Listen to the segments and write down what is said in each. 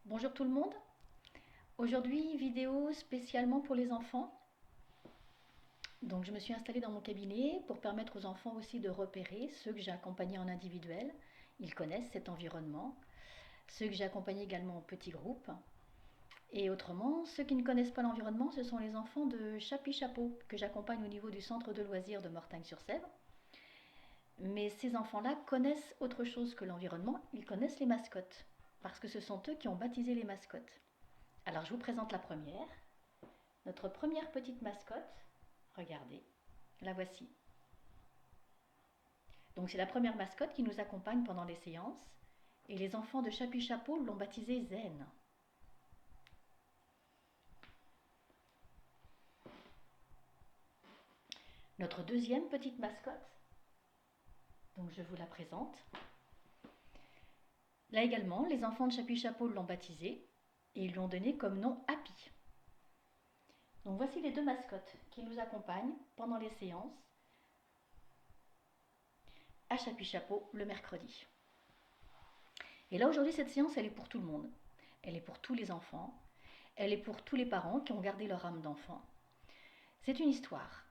Bonjour tout le monde. Aujourd'hui, vidéo spécialement pour les enfants. Donc je me suis installée dans mon cabinet pour permettre aux enfants aussi de repérer ceux que j'ai accompagnés en individuel. Ils connaissent cet environnement. Ceux que j'ai accompagnés également en petits groupes. Et autrement, ceux qui ne connaissent pas l'environnement, ce sont les enfants de Chapi Chapeau que j'accompagne au niveau du centre de loisirs de Mortagne-sur-Sèvre. Mais ces enfants-là connaissent autre chose que l'environnement, ils connaissent les mascottes, parce que ce sont eux qui ont baptisé les mascottes. Alors je vous présente la première, notre première petite mascotte. Regardez, la voici. Donc c'est la première mascotte qui nous accompagne pendant les séances et les enfants de Chapi Chapeau l'ont baptisée Zen. Notre deuxième petite mascotte, donc je vous la présente. Là également, les enfants de Chapi Chapeau l'ont baptisée et ils lui ont donné comme nom Happy. Donc voici les deux mascottes qui nous accompagnent pendant les séances à Chapi Chapeau le mercredi. Et là aujourd'hui cette séance elle est pour tout le monde. Elle est pour tous les enfants. Elle est pour tous les parents qui ont gardé leur âme d'enfant. C'est une histoire.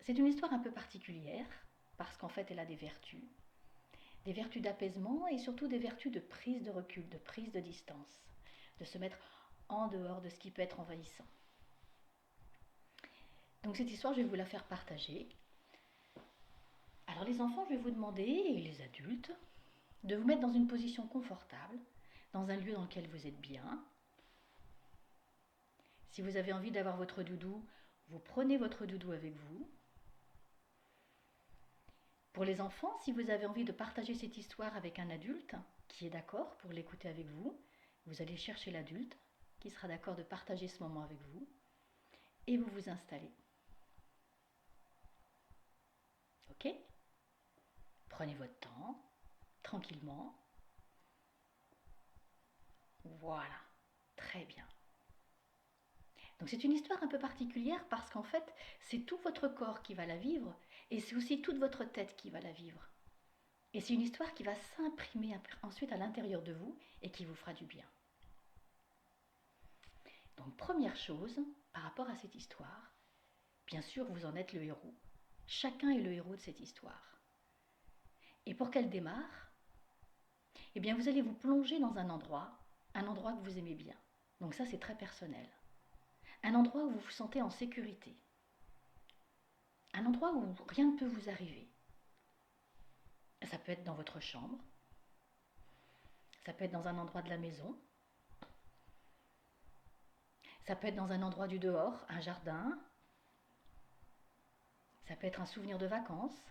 C'est une histoire un peu particulière parce qu'en fait elle a des vertus d'apaisement et surtout des vertus de prise de recul, de prise de distance, de se mettre en dehors de ce qui peut être envahissant. Donc cette histoire, je vais vous la faire partager. Alors les enfants, je vais vous demander, et les adultes, de vous mettre dans une position confortable, dans un lieu dans lequel vous êtes bien. Si vous avez envie d'avoir votre doudou, vous prenez votre doudou avec vous. Pour les enfants, si vous avez envie de partager cette histoire avec un adulte qui est d'accord pour l'écouter avec vous, vous allez chercher l'adulte qui sera d'accord de partager ce moment avec vous et vous vous installez. Ok ? Prenez votre temps, tranquillement. Voilà, très bien. Donc c'est une histoire un peu particulière parce qu'en fait, c'est tout votre corps qui va la vivre et c'est aussi toute votre tête qui va la vivre. Et c'est une histoire qui va s'imprimer ensuite à l'intérieur de vous et qui vous fera du bien. Donc première chose, par rapport à cette histoire, bien sûr vous en êtes le héros. Chacun est le héros de cette histoire. Et pour qu'elle démarre, eh bien vous allez vous plonger dans un endroit que vous aimez bien. Donc ça c'est très personnel. Un endroit où vous vous sentez en sécurité. Un endroit où rien ne peut vous arriver. Ça peut être dans votre chambre. Ça peut être dans un endroit de la maison. Ça peut être dans un endroit du dehors, un jardin. Ça peut être un souvenir de vacances.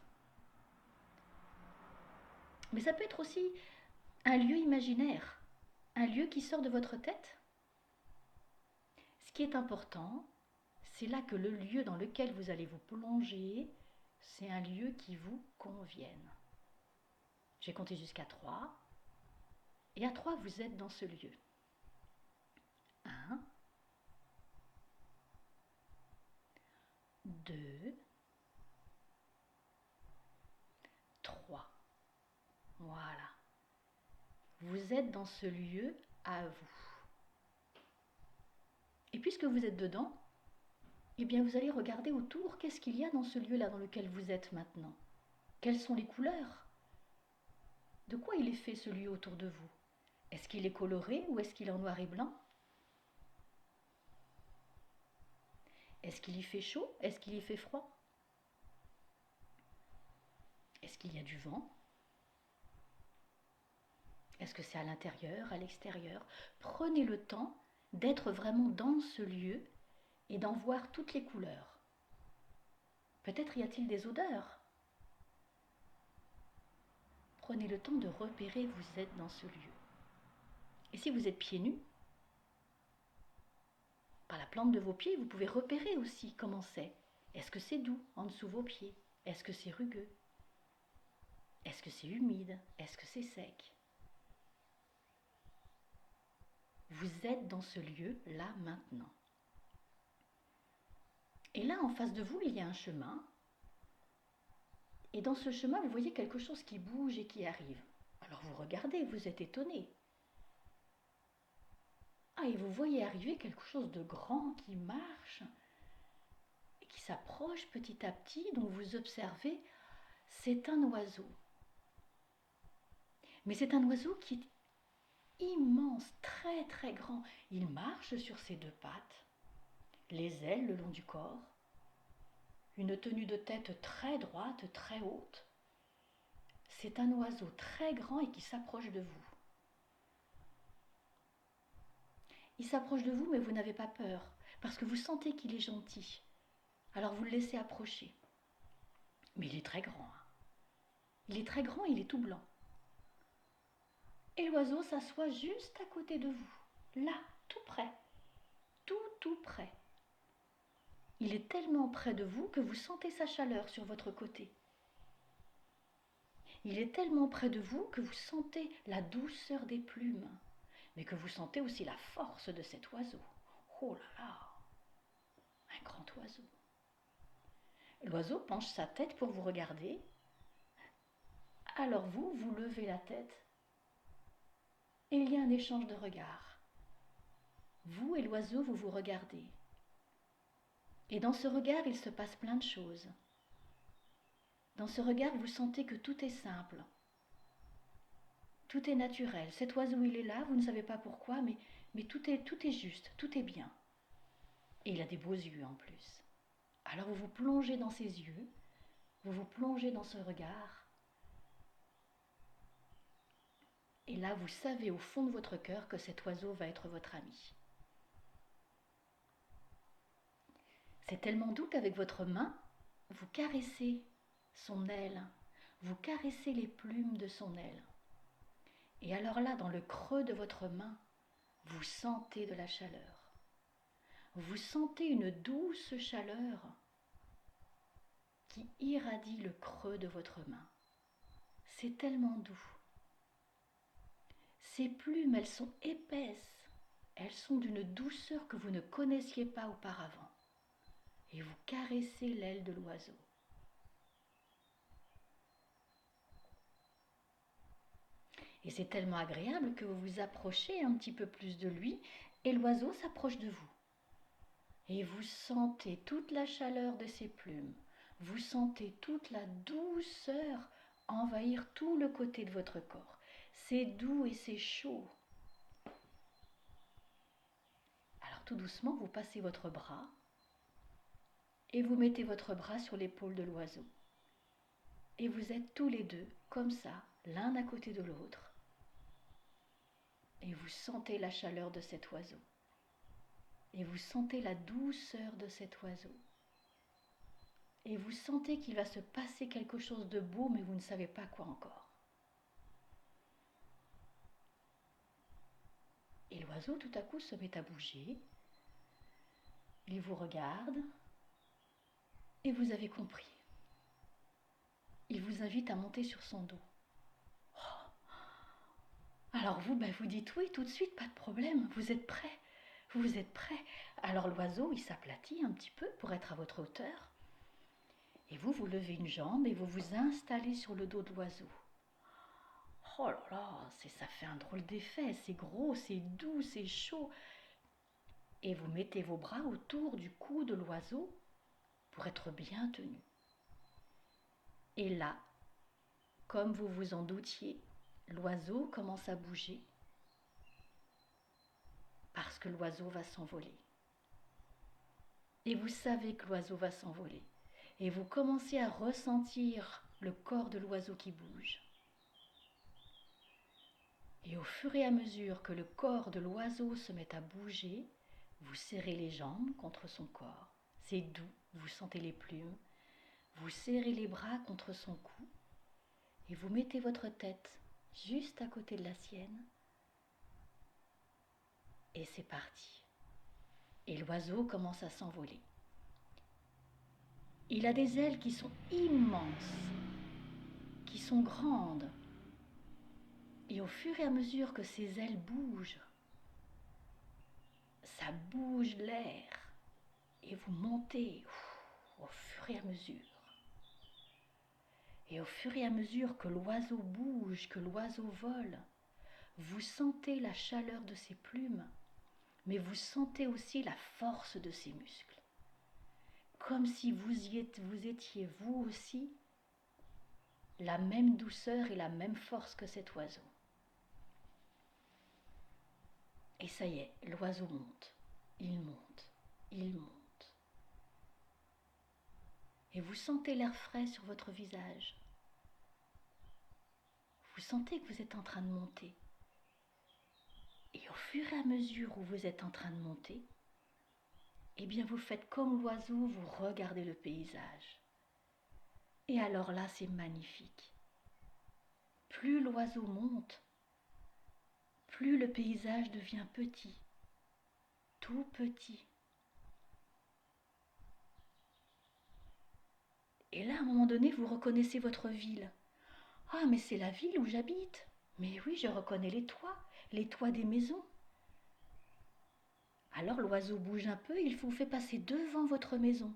Mais ça peut être aussi un lieu imaginaire. Un lieu qui sort de votre tête. Ce qui est important, c'est là que le lieu dans lequel vous allez vous plonger, c'est un lieu qui vous convienne. Je vais compter jusqu'à 3. Et à 3, vous êtes dans ce lieu. 1, 2, 3. Voilà. Vous êtes dans ce lieu à vous. Et puisque vous êtes dedans, eh bien vous allez regarder autour, qu'est-ce qu'il y a dans ce lieu-là dans lequel vous êtes maintenant? Quelles sont les couleurs? De quoi il est fait ce lieu autour de vous? Est-ce qu'il est coloré ou est-ce qu'il est en noir et blanc? Est-ce qu'il y fait chaud? Est-ce qu'il y fait froid? Est-ce qu'il y a du vent? Est-ce que c'est à l'intérieur, à l'extérieur? Prenez le temps d'être vraiment dans ce lieu et d'en voir toutes les couleurs. Peut-être y a-t-il des odeurs. Prenez le temps de repérer vous êtes dans ce lieu. Et si vous êtes pieds nus, par la plante de vos pieds, vous pouvez repérer aussi comment c'est. Est-ce que c'est doux en dessous vos pieds? Est-ce que c'est rugueux? Est-ce que c'est humide? Est-ce que c'est sec? Vous êtes dans ce lieu là maintenant. Et là, en face de vous, il y a un chemin. Et dans ce chemin, vous voyez quelque chose qui bouge et qui arrive. Alors vous regardez, vous êtes étonné. Ah, et vous voyez arriver quelque chose de grand qui marche et qui s'approche petit à petit, donc vous observez, c'est un oiseau. Mais c'est un oiseau qui est immense, très très grand. Il marche sur ses deux pattes, les ailes le long du corps, une tenue de tête très droite, très haute. C'est un oiseau très grand et qui s'approche de vous. Il s'approche de vous, mais vous n'avez pas peur, parce que vous sentez qu'il est gentil. Alors vous le laissez approcher. Mais il est très grand. Hein. Il est très grand et il est tout blanc. Et l'oiseau s'assoit juste à côté de vous, là, tout près, tout près. Il est tellement près de vous que vous sentez sa chaleur sur votre côté. Il est tellement près de vous que vous sentez la douceur des plumes, mais que vous sentez aussi la force de cet oiseau. Oh là là, un grand oiseau. L'oiseau penche sa tête pour vous regarder. Alors vous levez la tête et il y a un échange de regards. Vous et l'oiseau, vous vous regardez. Et dans ce regard, il se passe plein de choses. Dans ce regard, vous sentez que tout est simple. Tout est naturel. Cet oiseau, il est là, vous ne savez pas pourquoi, mais tout est juste, tout est bien. Et il a des beaux yeux en plus. Alors vous vous plongez dans ses yeux, vous vous plongez dans ce regard. Et là, vous savez au fond de votre cœur que cet oiseau va être votre ami. C'est tellement doux qu'avec votre main, vous caressez son aile, vous caressez les plumes de son aile. Et alors là, dans le creux de votre main, vous sentez de la chaleur. Vous sentez une douce chaleur qui irradie le creux de votre main. C'est tellement doux. Ces plumes, elles sont épaisses. Elles sont d'une douceur que vous ne connaissiez pas auparavant. Et vous caressez l'aile de l'oiseau. Et c'est tellement agréable que vous vous approchez un petit peu plus de lui et l'oiseau s'approche de vous. Et vous sentez toute la chaleur de ses plumes. Vous sentez toute la douceur envahir tout le côté de votre corps. C'est doux et c'est chaud. Alors tout doucement, vous passez votre bras et vous mettez votre bras sur l'épaule de l'oiseau. Et vous êtes tous les deux, comme ça, l'un à côté de l'autre. Et vous sentez la chaleur de cet oiseau. Et vous sentez la douceur de cet oiseau. Et vous sentez qu'il va se passer quelque chose de beau, mais vous ne savez pas quoi encore. Et l'oiseau, tout à coup, se met à bouger. Il vous regarde. Et vous avez compris. Il vous invite à monter sur son dos. Alors vous, vous dites oui tout de suite, pas de problème, vous êtes prêt. Vous êtes prêt. Alors l'oiseau, il s'aplatit un petit peu pour être à votre hauteur. Et vous levez une jambe et vous vous installez sur le dos de l'oiseau. Oh là là, ça fait un drôle d'effet, c'est gros, c'est doux, c'est chaud. Et vous mettez vos bras autour du cou de l'oiseau pour être bien tenu. Et là, comme vous vous en doutiez, l'oiseau commence à bouger parce que l'oiseau va s'envoler. Et vous savez que l'oiseau va s'envoler. Et vous commencez à ressentir le corps de l'oiseau qui bouge. Et au fur et à mesure que le corps de l'oiseau se met à bouger, vous serrez les jambes contre son corps. C'est doux, vous sentez les plumes. Vous serrez les bras contre son cou et vous mettez votre tête juste à côté de la sienne. Et c'est parti. Et l'oiseau commence à s'envoler. Il a des ailes qui sont immenses, qui sont grandes. Et au fur et à mesure que ses ailes bougent, ça bouge l'air. Et vous montez au fur et à mesure. Et au fur et à mesure que l'oiseau bouge, que l'oiseau vole, vous sentez la chaleur de ses plumes. mais vous sentez aussi la force de ses muscles, comme si vous étiez vous aussi la même douceur et la même force que cet oiseau. Et ça y est, l'oiseau monte, il monte, il monte. Et vous sentez l'air frais sur votre visage. Vous sentez que vous êtes en train de monter. Et au fur et à mesure où vous êtes en train de monter, eh bien vous faites comme l'oiseau, vous regardez le paysage. Et alors là, c'est magnifique. Plus l'oiseau monte, plus le paysage devient petit, tout petit. Et là, à un moment donné, vous reconnaissez votre ville. Ah, mais c'est la ville où j'habite. Mais oui, je reconnais les toits des maisons. Alors l'oiseau bouge un peu, il vous fait passer devant votre maison.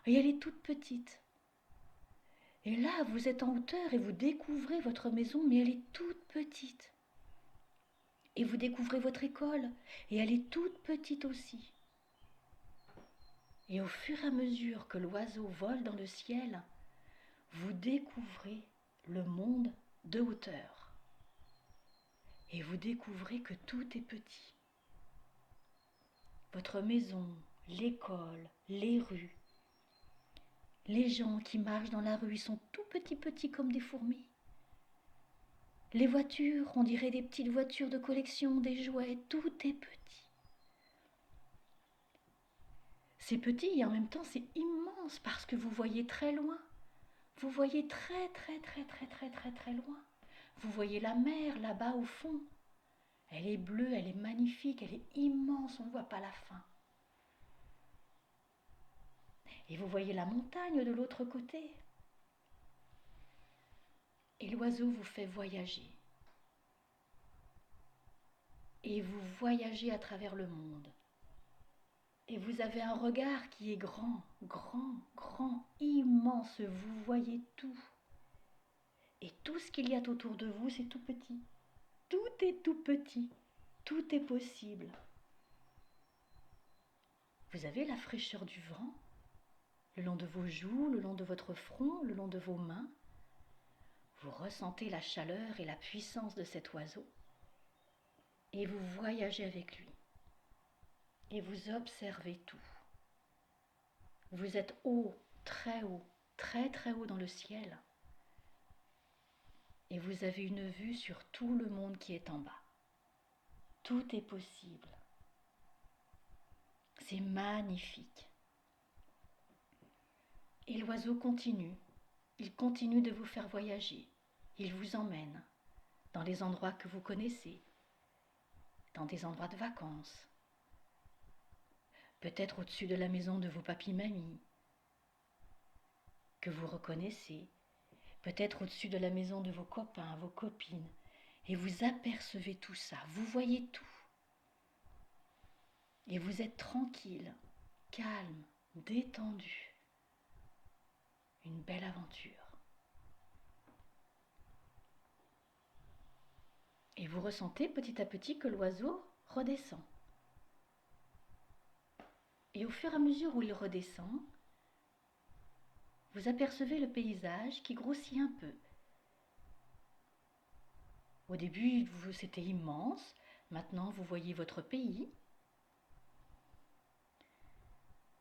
Et elle est toute petite. Et là, vous êtes en hauteur et vous découvrez votre maison, mais elle est toute petite. Et vous découvrez votre école, et elle est toute petite aussi. Et au fur et à mesure que l'oiseau vole dans le ciel, vous découvrez le monde de hauteur. Et vous découvrez que tout est petit. Votre maison, l'école, les rues. Les gens qui marchent dans la rue, ils sont tout petits comme des fourmis. Les voitures, on dirait des petites voitures de collection, des jouets, tout est petit. C'est petit et en même temps c'est immense parce que vous voyez très loin. Vous voyez très loin. Vous voyez la mer là-bas au fond. Elle est bleue, elle est magnifique, elle est immense, on ne voit pas la fin. Et vous voyez la montagne de l'autre côté. Et l'oiseau vous fait voyager. Et vous voyagez à travers le monde. Et vous avez un regard qui est grand, immense. Vous voyez tout. Et tout ce qu'il y a autour de vous, c'est tout petit. Tout est tout petit. Tout est possible. Vous avez la fraîcheur du vent, le long de vos joues, le long de votre front, le long de vos mains. Vous ressentez la chaleur et la puissance de cet oiseau. Et vous voyagez avec lui. Et vous observez tout. Vous êtes haut, très haut dans le ciel. Et vous avez une vue sur tout le monde qui est en bas. Tout est possible. C'est magnifique. Et l'oiseau continue. Il continue de vous faire voyager. Il vous emmène dans les endroits que vous connaissez, dans des endroits de vacances. Peut-être au-dessus de la maison de vos papis-mamies, que vous reconnaissez. Peut-être au-dessus de la maison de vos copains, vos copines. Et vous apercevez tout ça, vous voyez tout. Et vous êtes tranquille, calme, détendu. Une belle aventure. Et vous ressentez petit à petit que l'oiseau redescend. Et au fur et à mesure où il redescend, vous apercevez le paysage qui grossit un peu. Au début, c'était immense. Maintenant, vous voyez votre pays.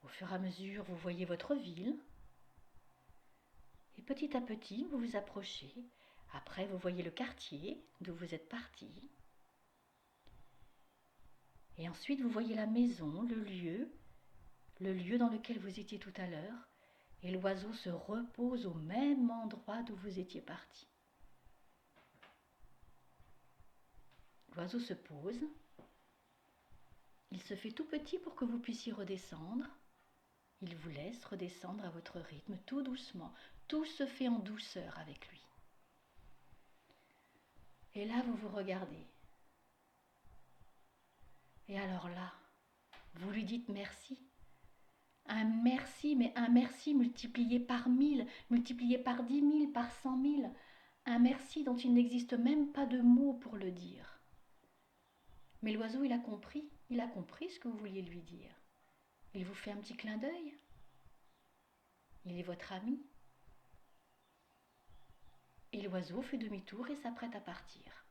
Au fur et à mesure, vous voyez votre ville. Et petit à petit, vous vous approchez. Après, vous voyez le quartier d'où vous êtes parti. Et ensuite, vous voyez la maison, le lieu dans lequel vous étiez tout à l'heure. Et l'oiseau se repose au même endroit d'où vous étiez parti. L'oiseau se pose. Il se fait tout petit pour que vous puissiez redescendre. Il vous laisse redescendre à votre rythme, tout doucement. Tout se fait en douceur avec lui. Et là, vous vous regardez. Et alors là, vous lui dites merci. Un merci, mais un merci multiplié par 1000, multiplié par 10 000, par 100 000. Un merci dont il n'existe même pas de mots pour le dire. Mais l'oiseau, il a compris ce que vous vouliez lui dire. Il vous fait un petit clin d'œil. Il est votre ami. Et l'oiseau fait demi-tour et s'apprête à partir.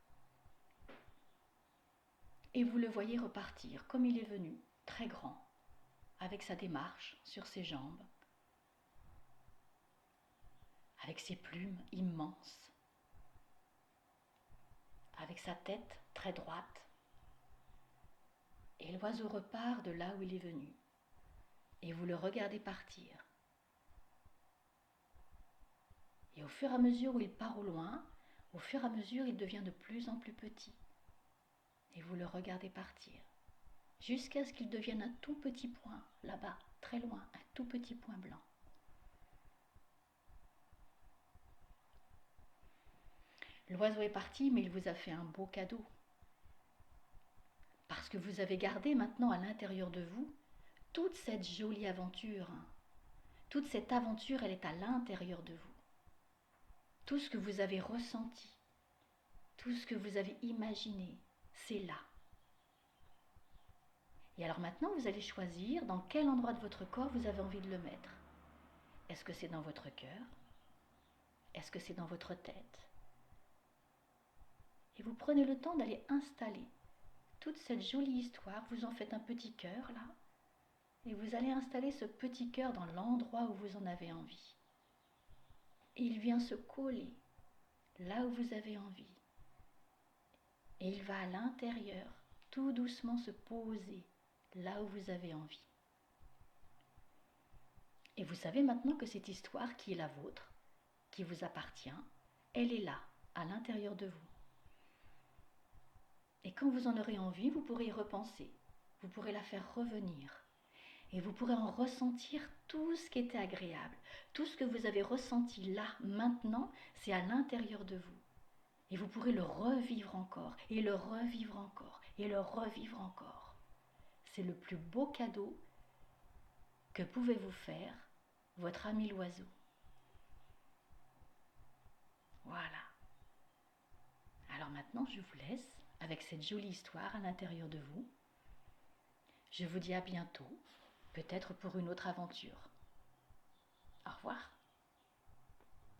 Et vous le voyez repartir comme il est venu, très grand, avec sa démarche sur ses jambes, avec ses plumes immenses, avec sa tête très droite. Et l'oiseau repart de là où il est venu. Et vous le regardez partir. Et au fur et à mesure où il part au loin, au fur et à mesure il devient de plus en plus petit. Et vous le regardez partir, jusqu'à ce qu'il devienne un tout petit point, là-bas, très loin, un tout petit point blanc. L'oiseau est parti, mais il vous a fait un beau cadeau. Parce que vous avez gardé maintenant à l'intérieur de vous toute cette jolie aventure. Toute cette aventure, elle est à l'intérieur de vous. Tout ce que vous avez ressenti, tout ce que vous avez imaginé, c'est là. Et alors maintenant, vous allez choisir dans quel endroit de votre corps vous avez envie de le mettre. Est-ce que c'est dans votre cœur? Est-ce que c'est dans votre tête? Et vous prenez le temps d'aller installer toute cette jolie histoire. Vous en faites un petit cœur là. Et vous allez installer ce petit cœur dans l'endroit où vous en avez envie. Et il vient se coller là où vous avez envie. Et il va à l'intérieur, tout doucement se poser là où vous avez envie. Et vous savez maintenant que cette histoire qui est la vôtre, qui vous appartient, elle est là, à l'intérieur de vous. Et quand vous en aurez envie, vous pourrez y repenser, vous pourrez la faire revenir. Et vous pourrez en ressentir tout ce qui était agréable. Tout ce que vous avez ressenti là, maintenant, c'est à l'intérieur de vous. Et vous pourrez le revivre encore, et le revivre encore, et le revivre encore. C'est le plus beau cadeau que pouvez vous faire votre ami l'oiseau. Voilà. Alors maintenant, je vous laisse avec cette jolie histoire à l'intérieur de vous. Je vous dis à bientôt, peut-être pour une autre aventure. Au revoir.